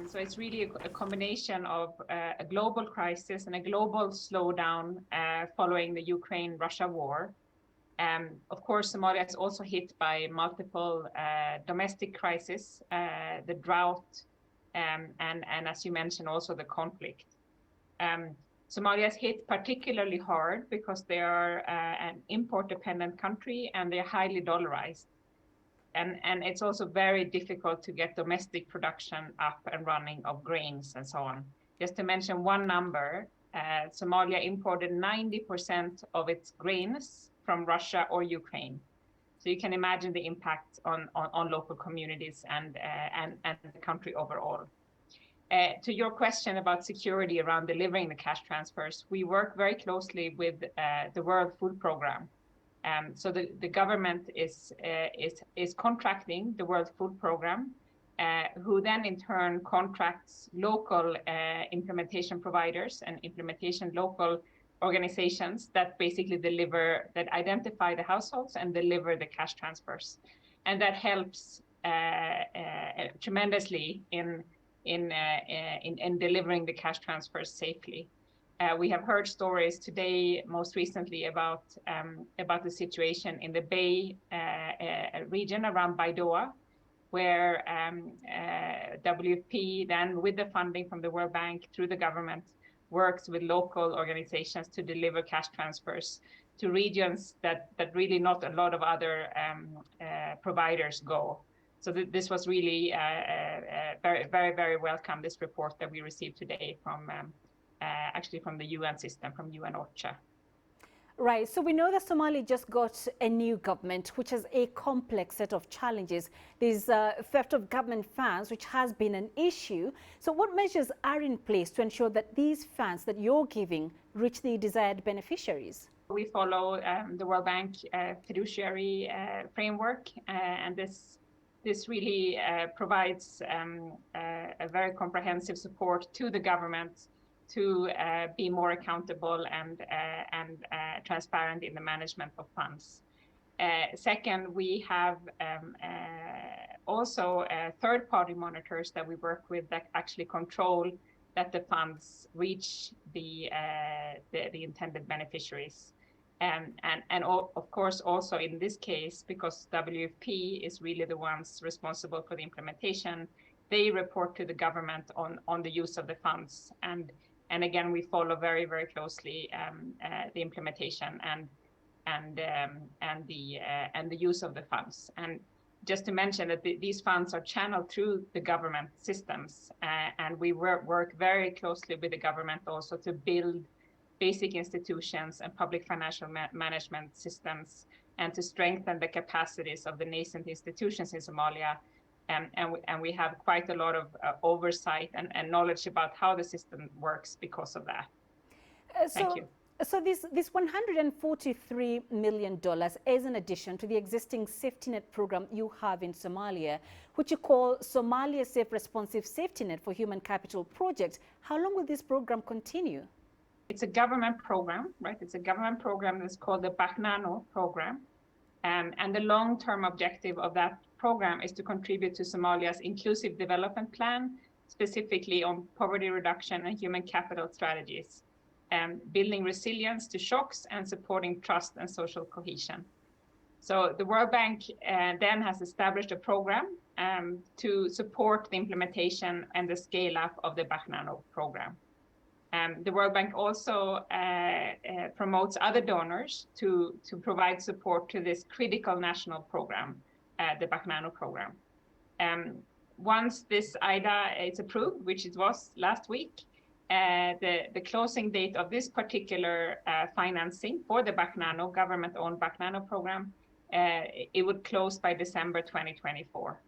So it's really a combination of a global crisis and a global slowdown following the Ukraine-Russia war. Of course, Somalia is also hit by multiple domestic crises, the drought, and as you mentioned, also the conflict. Somalia is hit particularly hard because they are an import-dependent country and they're highly dollarized. And it's also very difficult to get domestic production up and running of grains and so on. Just to mention one number, Somalia imported 90% of its grains from Russia or Ukraine. So you can imagine the impact on local communities and the country overall. To your question about security around delivering the cash transfers, we work very closely with the World Food Programme. So the government is contracting the World Food Programme, who then in turn contracts local implementation providers and local organizations that basically that identify the households and deliver the cash transfers, and that helps tremendously in delivering the cash transfers safely. We have heard stories today, most recently about the situation in the Bay region around Baidoa, where WFP then, with the funding from the World Bank through the government, works with local organizations to deliver cash transfers to regions that really not a lot of other providers go. So this was really very, very, very welcome, this report that we received today from actually from the UN system, from UN OCHA. Right, so we know that Somalia just got a new government, which has a complex set of challenges. There's theft of government funds, which has been an issue. So what measures are in place to ensure that these funds that you're giving reach the desired beneficiaries? We follow the World Bank fiduciary framework, and this really provides a very comprehensive support to the government to be more accountable and transparent in the management of funds. Second, we have also third-party monitors that we work with that actually control that the funds reach the intended beneficiaries. And of course, also in this case, because WFP is really the ones responsible for the implementation, they report to the government on the use of the funds. And again, we follow very, very closely the implementation and the use of the funds. And just to mention that these funds are channeled through the government systems, and we work very closely with the government also to build basic institutions and public financial management systems, and to strengthen the capacities of the nascent institutions in Somalia. And we have quite a lot of oversight and knowledge about how the system works because of that. Thank you. So this $143 million is in addition to the existing safety net program you have in Somalia, which you call Somalia Safe Responsive Safety Net for Human Capital Project. How long will this program continue? It's a government program, right? It's a government program that's called the Baknano program. And the long-term objective of that program is to contribute to Somalia's inclusive development plan, specifically on poverty reduction and human capital strategies, building resilience to shocks and supporting trust and social cohesion. So the World Bank then has established a program to support the implementation and the scale-up of the Baknano program. The World Bank also promotes other donors to provide support to this critical national program, the Baknano program. Once this IDA is approved, which it was last week, the closing date of this particular financing for the Baknano, government-owned Baknano program, it would close by December 2024.